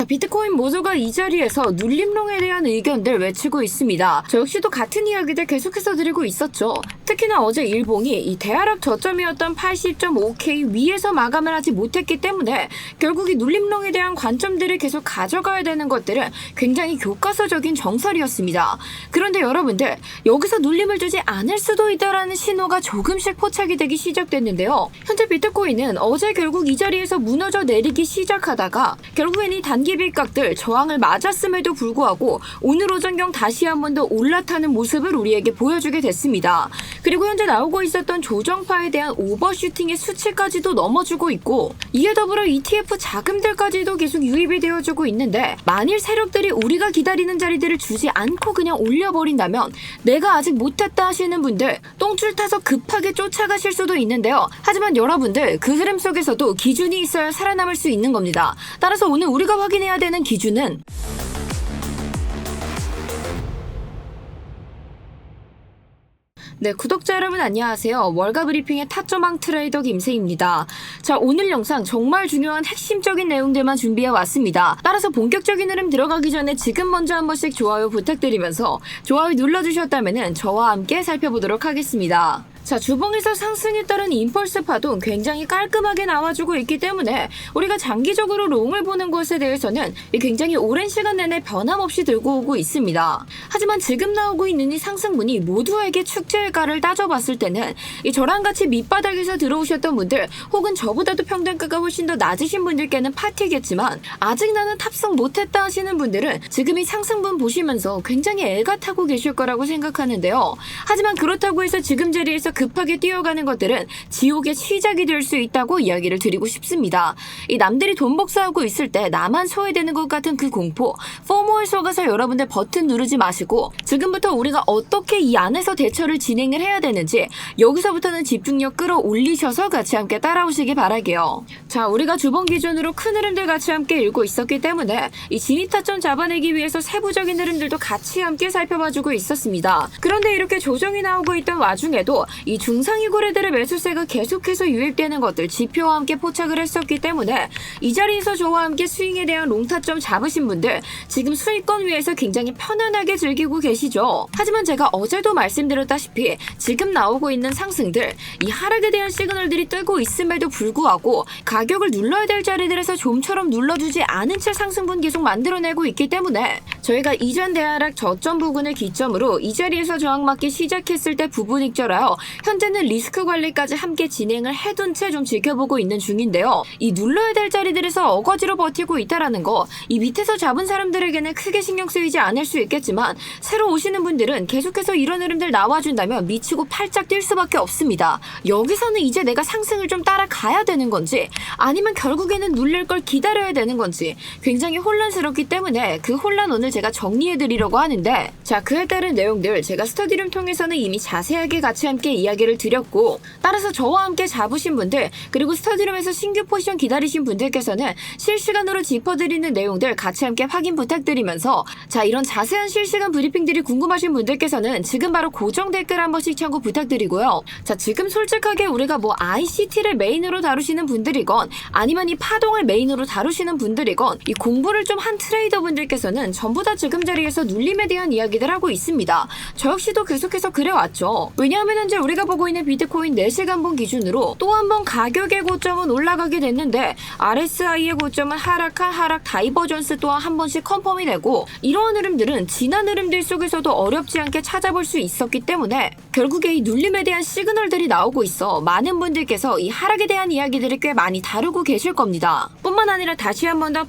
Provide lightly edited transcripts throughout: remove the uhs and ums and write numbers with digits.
비트코인 모두가 이 자리에서 눌림롱에 대한 의견들 외치고 있습니다. 저 역시도 같은 이야기들 계속해서 드리고 있었죠. 특히나 어제 일봉이 이 대하락 저점이었던 80.5K 위에서 마감을 하지 못했기 때문에 결국 이 눌림롱에 대한 관점들을 계속 가져가야 되는 것들은 굉장히 교과서적인 정설이었습니다. 그런데 여러분들, 여기서 눌림을 주지 않을 수도 있다라는 신호가 조금씩 포착이 되기 시작됐는데요. 현재 비트코인은 어제 결국 이 자리에서 무너져 내리기 시작하다가 결국엔 이 단기 빌각들 저항을 맞았음에도 불구하고 오늘 오전경 다시 한 번 더 올라타는 모습을 우리에게 보여주게 됐습니다. 그리고 현재 나오고 있었던 조정파에 대한 오버슈팅의 수치까지도 넘어주고 있고, 이에 더불어 ETF 자금들까지도 계속 유입이 되어주고 있는데, 만일 세력들이 우리가 기다리는 자리들을 주지 않고 그냥 올려버린다면 내가 아직 못했다 하시는 분들 똥줄 타서 급하게 쫓아가실 수도 있는데요. 하지만 여러분들, 그 흐름 속에서도 기준이 있어야 살아남을 수 있는 겁니다. 따라서 오늘 우리가 확인해야 되는 기준은 네, 구독자 여러분 안녕하세요. 월가 브리핑의 타점왕 트레이더 김세희입니다. 자, 오늘 영상 정말 중요한 핵심적인 내용들만 준비해 왔습니다. 따라서 본격적인 흐름 들어가기 전에 지금 먼저 한 번씩 좋아요 부탁드리면서 좋아요 눌러주셨다면 저와 함께 살펴보도록 하겠습니다. 자, 주봉에서 상승에 따른 임펄스 파동 굉장히 깔끔하게 나와주고 있기 때문에 우리가 장기적으로 롱을 보는 것에 대해서는 굉장히 오랜 시간 내내 변함없이 들고 오고 있습니다. 하지만 지금 나오고 있는 이 상승분이 모두에게 축제일가를 따져봤을 때는 이 저랑 같이 밑바닥에서 들어오셨던 분들 혹은 저보다도 평단가가 훨씬 더 낮으신 분들께는 파티겠지만, 아직 나는 탑승 못했다 하시는 분들은 지금 이 상승분 보시면서 굉장히 애가 타고 계실 거라고 생각하는데요. 하지만 그렇다고 해서 지금 자리에서 급하게 뛰어가는 것들은 지옥의 시작이 될 수 있다고 이야기를 드리고 싶습니다. 이 남들이 돈 복사하고 있을 때 나만 소외되는 것 같은 그 공포, 포모에 속아서 여러분들 버튼 누르지 마시고 지금부터 우리가 어떻게 이 안에서 대처를 진행을 해야 되는지 여기서부터는 집중력 끌어올리셔서 같이 함께 따라오시기 바랄게요. 자, 우리가 주봉 기준으로 큰 흐름들 같이 함께 읽고 있었기 때문에 이 진입타점 잡아내기 위해서 세부적인 흐름들도 같이 함께 살펴봐주고 있었습니다. 그런데 이렇게 조정이 나오고 있던 와중에도 이 중상위 고래들의 매수세가 계속해서 유입되는 것들 지표와 함께 포착을 했었기 때문에 이 자리에서 저와 함께 스윙에 대한 롱타점 잡으신 분들 지금 수익권 위에서 굉장히 편안하게 즐기고 계시죠. 하지만 제가 어제도 말씀드렸다시피 지금 나오고 있는 상승들, 이 하락에 대한 시그널들이 뜨고 있음에도 불구하고 가격을 눌러야 될 자리들에서 좀처럼 눌러주지 않은 채 상승분 계속 만들어내고 있기 때문에 저희가 이전 대하락 저점 부근을 기점으로 이 자리에서 저항 맞기 시작했을 때 부분 익절하여 현재는 리스크 관리까지 함께 진행을 해둔 채 좀 지켜보고 있는 중인데요. 이 눌러야 될 자리들에서 어거지로 버티고 있다라는 거, 이 밑에서 잡은 사람들에게는 크게 신경 쓰이지 않을 수 있겠지만 새로 오시는 분들은 계속해서 이런 흐름들 나와준다면 미치고 팔짝 뛸 수밖에 없습니다. 여기서는 이제 내가 상승을 좀 따라가야 되는 건지 아니면 결국에는 눌릴 걸 기다려야 되는 건지 굉장히 혼란스럽기 때문에 그 혼란 오늘 제가 정리해드리려고 하는데, 자, 그에 따른 내용들 제가 스터디룸 통해서는 이미 자세하게 같이 함께 이야기를 드렸고, 따라서 저와 함께 잡으신 분들 그리고 스터디룸에서 신규 포지션 기다리신 분들께서는 실시간으로 짚어드리는 내용들 같이 함께 확인 부탁드리면서, 자, 이런 자세한 실시간 브리핑들이 궁금하신 분들께서는 지금 바로 고정 댓글 한 번씩 참고 부탁드리고요. 자, 지금 솔직하게 우리가 뭐 ICT를 메인으로 다루시는 분들이건 아니면 이 파동을 메인으로 다루시는 분들이건 이 공부를 좀 한 트레이더 분들께서는 전부 다 지금 자리에서 눌림에 대한 이야기들 하고 있습니다. 저 역시도 계속해서 그래왔죠. 왜냐하면 현재 우리가 보고 있는 비트코인 4시간분 기준으로 또 한 번 가격의 고점은 올라가게 됐는데 RSI의 고점은 하락한 하락 다이버전스 또한 한 번씩 컨펌이 되고, 이러한 흐름들은 지난 흐름들 속에서도 어렵지 않게 찾아볼 수 있었기 때문에 결국에 이 눌림에 대한 시그널들이 나오고 있어 많은 분들께서 이 하락에 대한 이야기들을 꽤 많이 다루고 계실 겁니다. 뿐만 아니라 다시 한 번 더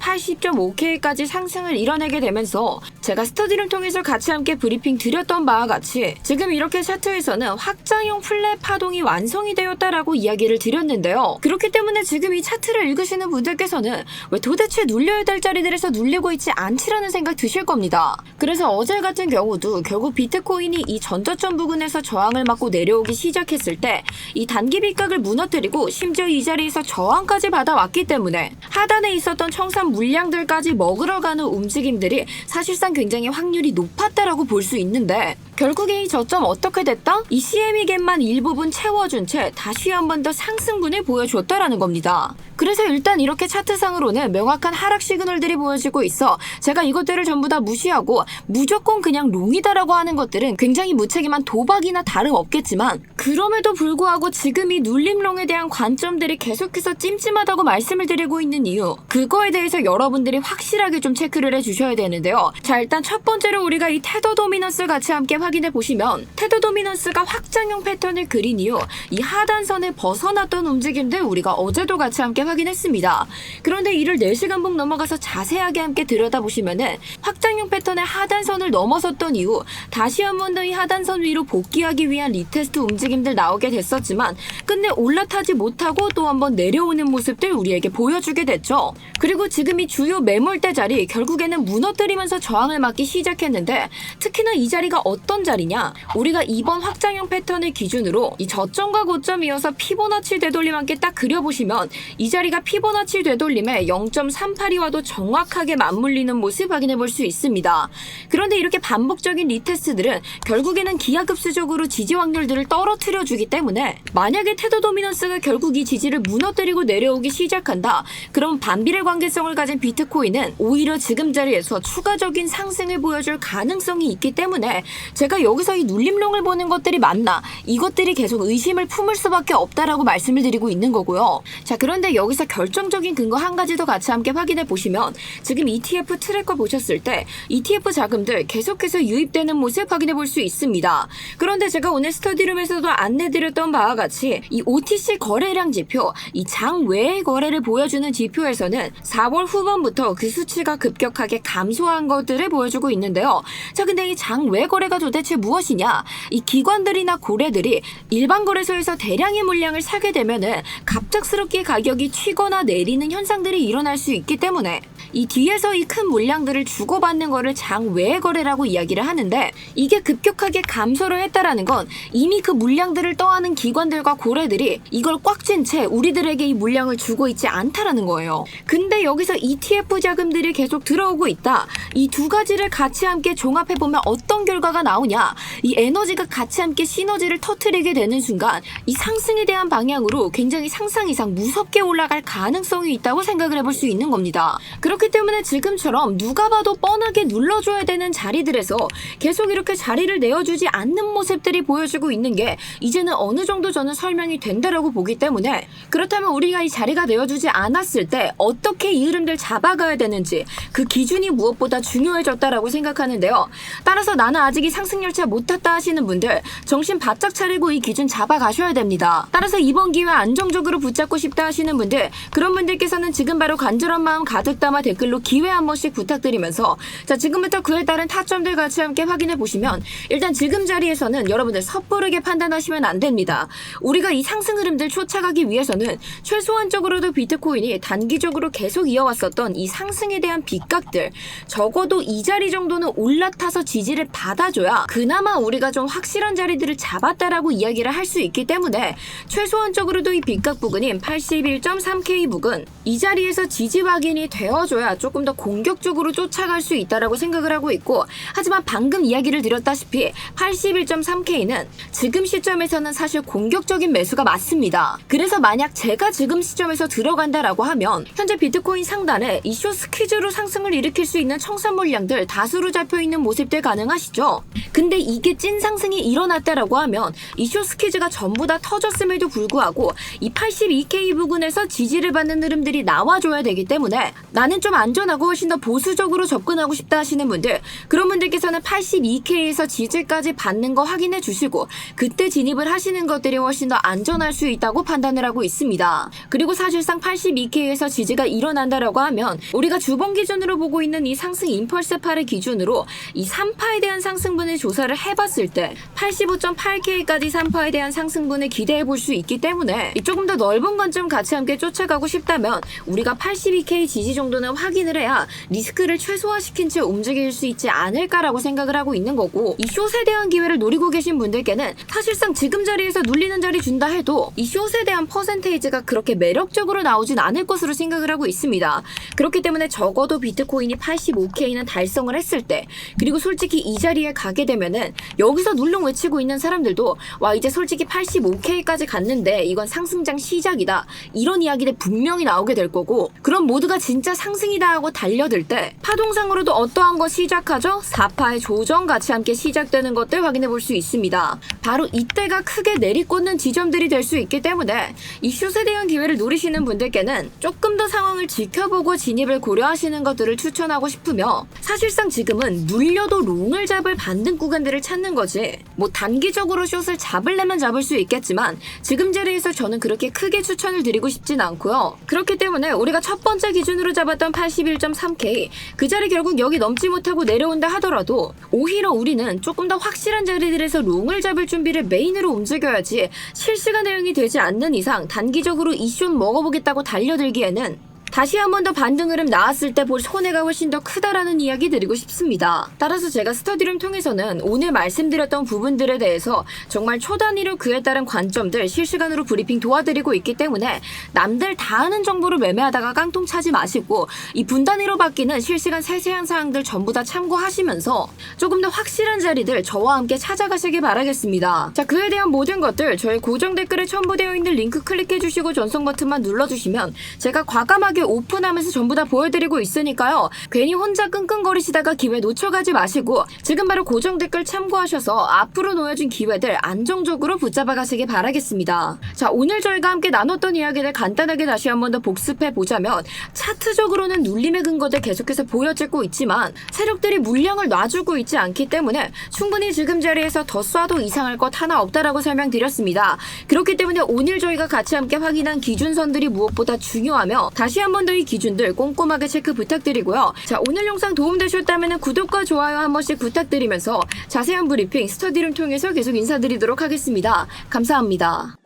80.5K까지 상승을 이뤄내게 되면서 제가 스터디를 통해서 같이 함께 브리핑 드렸던 바와 같이 지금 이렇게 차트에서는 확장형 플랫 파동이 완성이 되었다라고 이야기를 드렸는데요. 그렇기 때문에 지금 이 차트를 읽으시는 분들께서는 왜 도대체 눌려야 될 자리들에서 눌리고 있지 않지라는 생각 드실 겁니다. 그래서 어제 같은 경우도 결국 비트코인이 이 전저점 부근에서 저항을 맞고 내려오기 시작했을 때 이 단기 빗각을 무너뜨리고 심지어 이 자리에서 저항까지 받아왔기 때문에 하단에 있었던 청산 물량들까지 먹으러 가는 움직임들이 사실상 굉장히 확률이 높았다라고 볼 수 있는데, 결국에 이 저점 어떻게 됐다? 이 CME 갭만 일부분 채워준 채 다시 한 번 더 상승분을 보여줬다라는 겁니다. 그래서 일단 이렇게 차트상으로는 명확한 하락 시그널들이 보여지고 있어 제가 이것들을 전부 다 무시하고 무조건 그냥 롱이다라고 하는 것들은 굉장히 무책임한 도박이나 다름없겠지만, 그럼에도 불구하고 지금 이 눌림롱에 대한 관점들이 계속해서 찜찜하다고 말씀을 드리고 있는 이유, 그거에 대해서 여러분들이 확실하게 좀 체크를 해주셔야 되는데요. 자, 일단 첫 번째로 우리가 이 테더 도미넌스 같이 함께 확인해 보시면, 테더 도미넌스가 확장형 패턴을 그린 이후 이 하단선을 벗어났던 움직임들 우리가 어제도 같이 함께 확인했습니다. 그런데 이를 4시간 봉 넘어가서 자세하게 함께 들여다보시면은 확장형 패턴의 하단선을 넘어섰던 이후 다시 한 번 더 이 하단선 위로 복귀하기 위한 리테스트 움직임들 나오게 됐었지만 끝내 올라타지 못하고 또 한 번 내려오는 모습들 우리에게 보여주게 됐죠. 그리고 지금 이 주요 매물대 자리 결국에는 무너뜨리면서 저항을 맞기 시작했는데, 특히나 이 자리가 어떤 자리냐, 우리가 이번 확장형 패턴을 기준으로 이 저점과 고점 이어서 피보나치 되돌림 함께 딱 그려보시면 이 자리가 피보나치 되돌림에 0.382와도 정확하게 맞물리는 모습 확인해 볼 수 있습니다. 그런데 이렇게 반복적인 리테스트들은 결국에는 기하급수적으로 지지 확률들을 떨어뜨려 주기 때문에, 만약에 테더 도미넌스가 결국 이 지지를 무너뜨리고 내려오기 시작한다, 그럼 반비례 관계성을 가진 비트코인은 오히려 지금 자리에서 추가적인 상승을 보여줄 가능성이 있기 때문에 제가 여기서 이 눌림롱을 보는 것들이 맞나, 이것들이 계속 의심을 품을 수밖에 없다라고 말씀을 드리고 있는 거고요. 자, 그런데 여기서 결정적인 근거 한 가지 더 같이 함께 확인해 보시면, 지금 ETF 트래커 보셨을 때 ETF 자금들 계속해서 유입되는 모습 확인해 볼 수 있습니다. 그런데 제가 오늘 스터디룸에서도 안내드렸던 바와 같이 이 OTC 거래량 지표, 이 장 외의 거래를 보여주는 지표에서는 4월 후반부터 그 수치가 급격하게 감소한 것들을 보여주고 있는데요. 자, 근데 이 장 외 거래가 도대체 무엇이냐? 이 기관들이나 고래들이 일반 거래소에서 대량의 물량을 사게 되면은 갑작스럽게 가격이 튀거나 내리는 현상들이 일어날 수 있기 때문에 이 뒤에서 이 큰 물량들을 주고받는 거를 장 외의 거래라고 이야기를 하는데, 이게 급격하게 감소를 했다라는 건 이미 그 물량들을 떠안은 기관들과 고래들이 이걸 꽉 쥔 채 우리들에게 이 물량을 주고 있지 않다라는 거예요. 근데 여기서 ETF 자금들이 계속 들어오고 있다. 이 두 가지를 같이 함께 종합해보면 어떤 결과가 나오냐, 이 에너지가 같이 함께 시너지를 터뜨리게 되는 순간 이 상승에 대한 방향으로 굉장히 상상 이상 무섭게 올라갈 가능성이 있다고 생각을 해볼 수 있는 겁니다. 그렇기 때문에 지금처럼 누가 봐도 뻔하게 눌러줘야 되는 자리들에서 계속 이렇게 자리를 내어주지 않는 모습들이 보여지고 있는 게 이제는 어느 정도 저는 설명이 된다라고 보기 때문에, 그렇다면 우리가 이 자리가 내어주지 않았을 때 어떻게 이 흐름들 잡아가야 되는지 그 기준이 무엇보다 중요해졌다라고 생각하는데요. 따라서 나는 아직 이 상승 열차 못 탔다 하시는 분들 정신 바짝 차리고 이 기준 잡아가셔야 됩니다. 따라서 이번 기회 안정적으로 붙잡고 싶다 하시는 분들, 그런 분들께서는 지금 바로 간절한 마음 가득 담아 댓글로 기회 한 번씩 부탁드리면서, 자, 지금부터 그에 따른 타점들 같이 함께 확인해 보시면, 일단 지금 자리에서는 여러분들 섣부르게 판단하시면 안 됩니다. 우리가 이 상승 흐름들 쫓아가기 위해서는 최소한적으로도 비트코인이 단기적으로 계속 이어왔었던 이 상승에 대한 빗각들, 적어도 이 자리 정도는 올라타서 지지를 받아줘야 그나마 우리가 좀 확실한 자리들을 잡았다라고 이야기를 할 수 있기 때문에, 최소한적으로도 이 빗각 부근인 81.3K 부근 이 자리에서 지지 확인이 되어줘야 조금 더 공격적으로 쫓아갈 수 있다라고 생각을 하고 있고, 하지만 방금 이야기를 드렸다시피 81.3K는 지금 시점에서는 사실 공격적인 매수가 맞습니다. 그래서 만약 제가 지금 시점에서 들어간다라고 하면 현재 비트코인 상단에 이 숏 스퀴즈로 상승을 일으킬 수 있는 청산 물량들 다수로 잡혀있는 모습들 가능하시죠? 근데 이게 찐 상승이 일어났다라고 하면 이 숏 스퀴즈가 전부 다 터졌음에도 불구하고 이 82K 부근에서 지지를 받는 흐름들이 나와줘야 되기 때문에, 나는 좀 안전하고 훨씬 더 보수적으로 접근하고 싶다 하시는 분들, 그런 분들께서는 82K에서 지지까지 받는 거 확인해 주시고 그때 진입을 하시는 것들이 훨씬 더 안전할 수 있다고 판단을 하고 있습니다. 그리고 사실상 82K에서 지지가 일어난다라고 하면 우리가 주봉 기준으로 보고 있는 이 상승 임펄스파를 기준으로 이 3파에 대한 상승분을 조사를 해봤을 때 85.8K까지 3파에 대한 상승분을 기대해 볼 수 있기 때문에, 조금 더 넓은 관점 같이 함께 쫓아가고 싶다면 우리가 82K 지지 정도는 확인을 해야 리스크를 최소화시킨 채 움직일 수 있지 않을까라고 생각을 하고 있는 거고, 이 숏에 대한 기회를 노리고 계신 분들께는 사실상 지금 자리에서 눌리는 자리 준다 해도 이 숏에 대한 퍼센테이지가 그렇게 매력적으로 나오진 않을 것으로 생각을 하고 있습니다. 그렇기 때문에 적어도 비트코인이 85K는 달성을 했을 때, 그리고 솔직히 이 자리에 가게 되면은 여기서 눌렁 외치고 있는 사람들도 와 이제 솔직히 85K까지 갔는데 이건 상승장 시작이다 이런 이야기들 분명히 나오게 될 거고, 그럼 모두가 진짜 상승이다 하고 달려들 때 파동상으로도 어떠한 거 시작하죠? 4파의 조정 같이 함께 시작되는 것들 확인해 볼 수 있습니다. 바로 이때가 크게 내리꽂는 지점들이 될 수 있기 때문에 이 숏에 대한 기회를 노리시는 분들께는 조금 더 상황을 지켜보고 진입을 고려하시는 것들을 추천하고 싶으며, 사실상 지금은 눌려도 롱을 잡을 반등 구간들을 찾는 거지 뭐 단기적으로 숏을 잡으려면 잡을 수 있겠지만 지금 자리에서 저는 그렇게 크게 추천을 드리고 싶진 않고요. 그렇기 때문에 우리가 첫 번째 기준으로 잡았던 81.3K 그 자리 결국 여기 넘지 못하고 내려온다 하더라도 오히려 우리는 조금 더 확실한 자리들에서 롱을 잡을 준비를 메인으로 움직여야지, 실시간 대응이 되지 않는 이상 단기적으로 이 숏 먹어보겠다고 달려들기에는 다시 한 번 더 반등 흐름 나왔을 때 볼 손해가 훨씬 더 크다라는 이야기 드리고 싶습니다. 따라서 제가 스터디룸 통해서는 오늘 말씀드렸던 부분들에 대해서 정말 초단위로 그에 따른 관점들 실시간으로 브리핑 도와드리고 있기 때문에 남들 다 아는 정보를 매매하다가 깡통 차지 마시고 이 분단위로 바뀌는 실시간 세세한 사항들 전부 다 참고하시면서 조금 더 확실한 자리들 저와 함께 찾아가시길 바라겠습니다. 자, 그에 대한 모든 것들 저희 고정 댓글에 첨부되어 있는 링크 클릭해주시고 전송 버튼만 눌러주시면 제가 과감하게 오픈하면서 전부 다 보여드리고 있으니까요. 괜히 혼자 끙끙거리시다가 기회 놓쳐가지 마시고 지금 바로 고정 댓글 참고하셔서 앞으로 놓여진 기회들 안정적으로 붙잡아 가시길 바라겠습니다. 자, 오늘 저희가 함께 나눴던 이야기를 간단하게 다시 한 번 더 복습해 보자면, 차트적으로는 눌림의 근거들 계속해서 보여지고 있지만 세력들이 물량을 놔주고 있지 않기 때문에 충분히 지금 자리에서 더 쏴도 이상할 것 하나 없다라고 설명드렸습니다. 그렇기 때문에 오늘 저희가 같이 함께 확인한 기준선들이 무엇보다 중요하며 다시 한 번 더 이 기준들 꼼꼼하게 체크 부탁드리고요. 자, 오늘 영상 도움되셨다면 구독과 좋아요 한 번씩 부탁드리면서 자세한 브리핑 스터디룸 통해서 계속 인사드리도록 하겠습니다. 감사합니다.